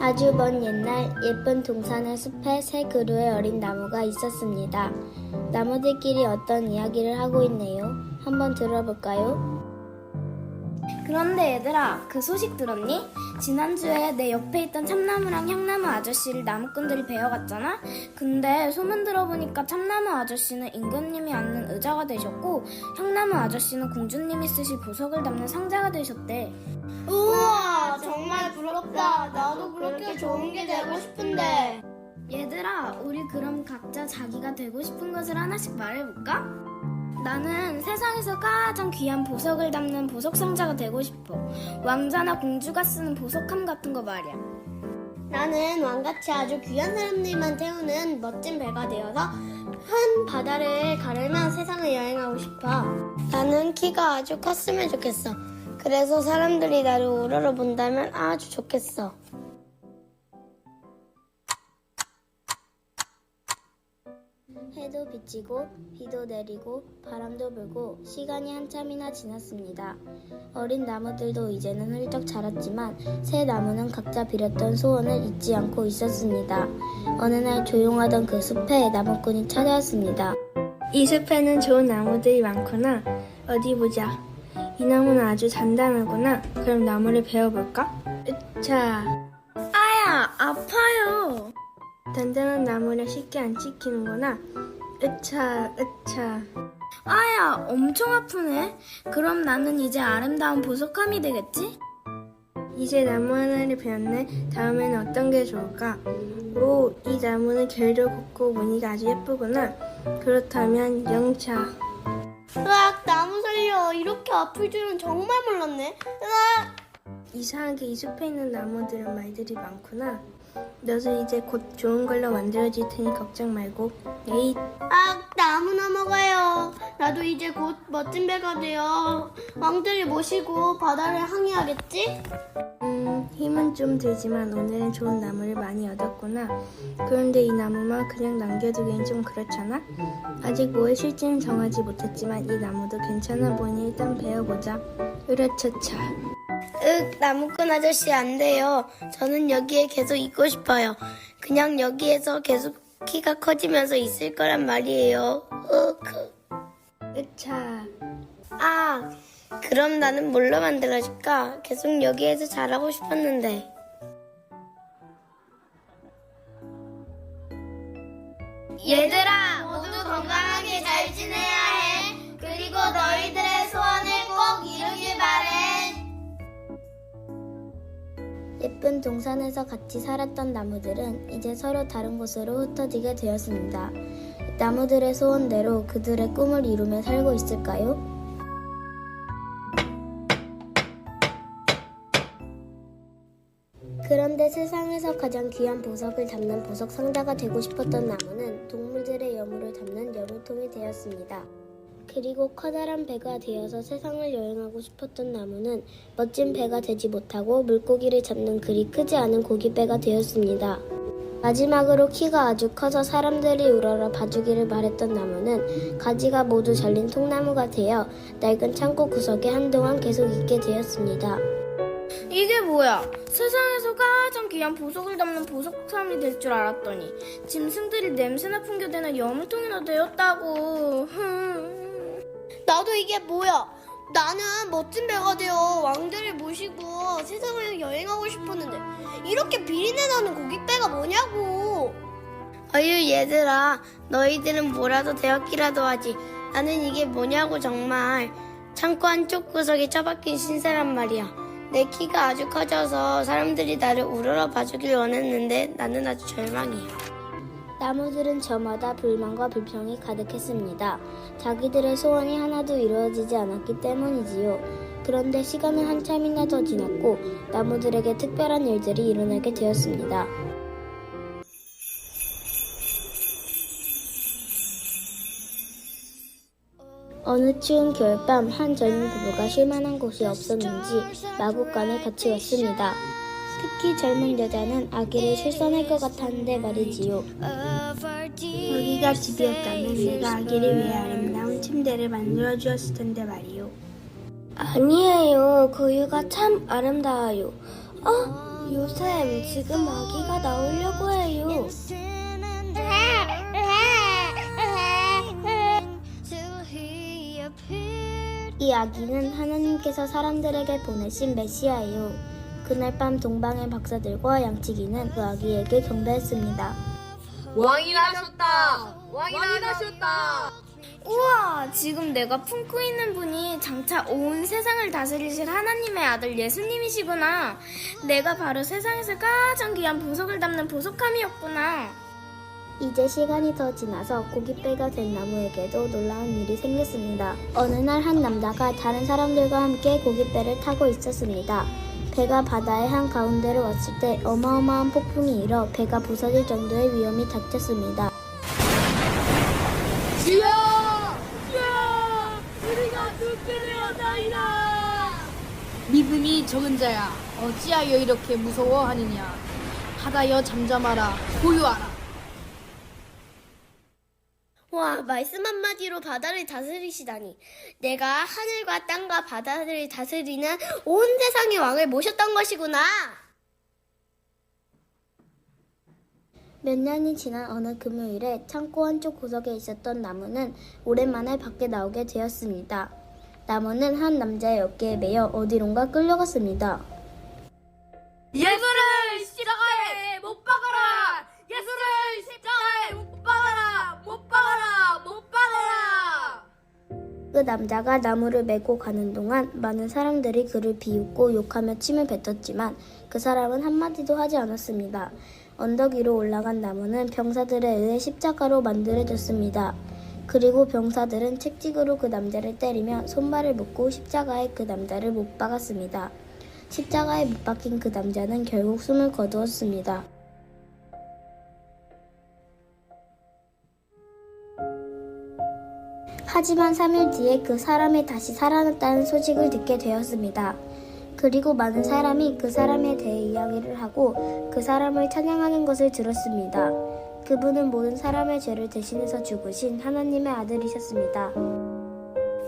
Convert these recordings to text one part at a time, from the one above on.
아주 먼 옛날 예쁜 동산의 숲에 새 그루의 어린 나무가 있었습니다. 나무들끼리 어떤 이야기를 하고 있네요. 한번 들어볼까요? 그런데 얘들아, 그 소식 들었니? 지난주에 내 옆에 있던 참나무랑 향나무 아저씨를 나무꾼들이 베어갔잖아? 근데 소문 들어보니까 참나무 아저씨는 임금님이 앉는 의자가 되셨고 향나무 아저씨는 공주님이 쓰실 보석을 담는 상자가 되셨대. 우와, 정말 부럽다. 나도 그렇게 좋은 게 되고 싶은데. 얘들아, 우리 그럼 각자 자기가 되고 싶은 것을 하나씩 말해볼까? 나는 세상에서 가장 귀한 보석을 담는 보석 상자가 되고 싶어. 왕자나 공주가 쓰는 보석함 같은 거 말이야. 나는 왕같이 아주 귀한 사람들만 태우는 멋진 배가 되어서 큰 바다를 가르며 세상을 여행하고 싶어. 나는 키가 아주 컸으면 좋겠어. 그래서 사람들이 나를 우러러 본다면 아주 좋겠어. 해도 비치고 비도 내리고 바람도 불고 시간이 한참이나 지났습니다. 어린 나무들도 이제는 훌쩍 자랐지만 새 나무는 각자 빌었던 소원을 잊지 않고 있었습니다. 어느 날 조용하던 그 숲에 나무꾼이 찾아왔습니다. 이 숲에는 좋은 나무들이 많구나. 어디 보자. 이 나무는 아주 단단하구나. 그럼 나무를 베어볼까? 으차. 아야, 아파요. 단단한 나무를 쉽게 안 찍히는구나. 으차, 으차. 아야, 엄청 아프네. 그럼 나는 이제 아름다운 보석함이 되겠지? 이제 나무 하나를 베었네. 다음에는 어떤 게 좋을까? 오, 이 나무는 결도 곱고 무늬가 아주 예쁘구나. 그렇다면 영차. 으악, 나무 살려. 이렇게 아플 줄은 정말 몰랐네. 으악! 이상하게 이 숲에 있는 나무들은 말들이 많구나. 너도 이제 곧 좋은 걸로 만들어질 테니 걱정 말고. 에잇. 나무 넘어가요. 나도 이제 곧 멋진 배가 되어 왕들을 모시고 바다를 항해하겠지? 힘은 좀 들지만 오늘은 좋은 나무를 많이 얻었구나. 그런데 이 나무만 그냥 남겨두기엔 좀 그렇잖아? 아직 뭐 해줄지는 정하지 못했지만 이 나무도 괜찮아 보이니 일단 베어보자. 으라차차. 나무꾼 아저씨 안 돼요. 저는 여기에 계속 있고 싶어요. 그냥 여기에서 계속 키가 커지면서 있을 거란 말이에요. 으차. 그럼 나는 뭘로 만들어줄까? 계속 여기에서 자라고 싶었는데. 얘들아, 모두 건강하게 잘 지내야 해. 그리고 너희들의 소원을 꼭 이루길 바래. 예쁜 동산에서 같이 살았던 나무들은 이제 서로 다른 곳으로 흩어지게 되었습니다. 나무들의 소원대로 그들의 꿈을 이루며 살고 있을까요? 그런데 세상에서 가장 귀한 보석을 담는 보석 상자가 되고 싶었던 나무는 동물들의 여물을 담는 여물통이 되었습니다. 그리고 커다란 배가 되어서 세상을 여행하고 싶었던 나무는 멋진 배가 되지 못하고 물고기를 잡는 그리 크지 않은 고깃배가 되었습니다. 마지막으로 키가 아주 커서 사람들이 우러러 봐주기를 바랬던 나무는 가지가 모두 잘린 통나무가 되어 낡은 창고 구석에 한동안 계속 있게 되었습니다. 이게 뭐야? 세상에서 가장 귀한 보석을 담는 보석함이 될 줄 알았더니 짐승들이 냄새나 풍겨대는 여물통이나 되었다고. 나도 이게 뭐야? 나는 멋진 배가 되어 왕들을 모시고 세상을 여행하고 싶었는데 이렇게 비린내 나는 고깃배가 뭐냐고. 어휴, 얘들아, 너희들은 뭐라도 되었기라도 하지. 나는 이게 뭐냐고. 정말 창고 한쪽 구석에 처박힌 신세란 말이야. 내 키가 아주 커져서 사람들이 나를 우러러 봐주길 원했는데 나는 아주 절망이야. 나무들은 저마다 불만과 불평이 가득했습니다. 자기들의 소원이 하나도 이루어지지 않았기 때문이지요. 그런데 시간은 한참이나 더 지났고 나무들에게 특별한 일들이 일어나게 되었습니다. 어느 추운 겨울밤 한 젊은 부부가 쉴만한 곳이 없었는지 마구간에 같이 왔습니다. 특히 젊은 여자는 아기를 출산할 것 같았는데 말이지요. 여기가 집이었다면 내가 아기를 위해 아름다운 침대를 만들어 주었을 텐데 말이요. 아니에요. 그 이유가 참 아름다워요. 요셉, 지금 아기가 나오려고 해요. 이 아기는 하나님께서 사람들에게 보내신 메시아예요. 그날 밤 동방의 박사들과 양치기는 그 아기에게 경배했습니다. 왕이 나셨다! 왕이 나셨다! 우와, 지금 내가 품고 있는 분이 장차 온 세상을 다스리실 하나님의 아들 예수님이시구나. 내가 바로 세상에서 가장 귀한 보석을 담는 보석함이었구나. 이제 시간이 더 지나서 고깃배가 된 나무에게도 놀라운 일이 생겼습니다. 어느 날 한 남자가 다른 사람들과 함께 고깃배를 타고 있었습니다. 배가 바다의 한가운데로 왔을 때 어마어마한 폭풍이 일어 배가 부서질 정도의 위험이 닥쳤습니다. 주여! 주여! 우리가 죽게 되었나이다! 믿음이 적은 자야, 어찌하여 이렇게 무서워하느냐? 바다여 잠잠하라, 고요하라. 와, 말씀 한마디로 바다를 다스리시다니. 내가 하늘과 땅과 바다를 다스리는 온 세상의 왕을 모셨던 것이구나. 몇 년이 지난 어느 금요일에 창고 한쪽 구석에 있었던 나무는 오랜만에 밖에 나오게 되었습니다. 나무는 한 남자의 어깨에 매여 어디론가 끌려갔습니다. 예수를 십자가에 못 박아라! 예수를 십자가에 못 박아라! 못 박아라! 못 박아라! 그 남자가 나무를 메고 가는 동안 많은 사람들이 그를 비웃고 욕하며 침을 뱉었지만 그 사람은 한마디도 하지 않았습니다. 언덕 위로 올라간 나무는 병사들에 의해 십자가로 만들어졌습니다. 그리고 병사들은 채찍으로 그 남자를 때리며 손발을 묶고 십자가에 그 남자를 못 박았습니다. 십자가에 못 박힌 그 남자는 결국 숨을 거두었습니다. 하지만 3일 뒤에 그 사람이 다시 살아났다는 소식을 듣게 되었습니다. 그리고 많은 사람이 그 사람에 대해 이야기를 하고 그 사람을 찬양하는 것을 들었습니다. 그분은 모든 사람의 죄를 대신해서 죽으신 하나님의 아들이셨습니다.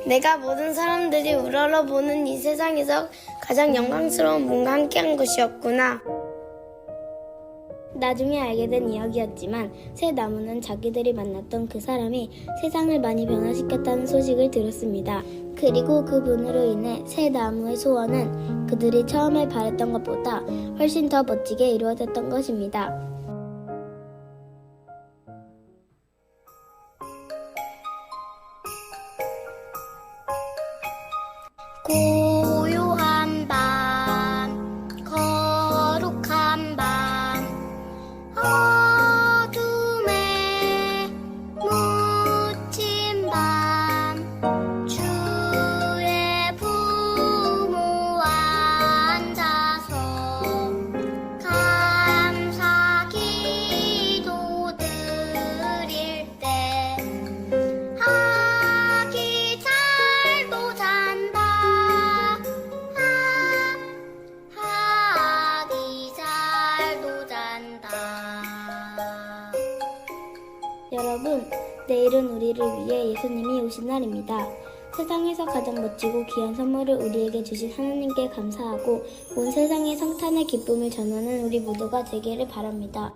내가 모든 사람들이 우러러보는 이 세상에서 가장 영광스러운 분과 함께한 것이었구나. 나중에 알게 된 이야기였지만 새 나무는 자기들이 만났던 그 사람이 세상을 많이 변화시켰다는 소식을 들었습니다. 그리고 그분으로 인해 새 나무의 소원은 그들이 처음에 바랬던 것보다 훨씬 더 멋지게 이루어졌던 것입니다. 고요한 밤, 거룩한 밤, 어둠에 묻힌 밤, 주의 부모 앉아서 감사 기도 드릴 때 아기 잘도 잔다. 아기 잘도 잔다. 여러분, 내일은 우리를 위해 예수님이 오신 날입니다. 세상에서 가장 멋지고 귀한 선물을 우리에게 주신 하나님께 감사하고 온 세상에 성탄의 기쁨을 전하는 우리 모두가 되기를 바랍니다.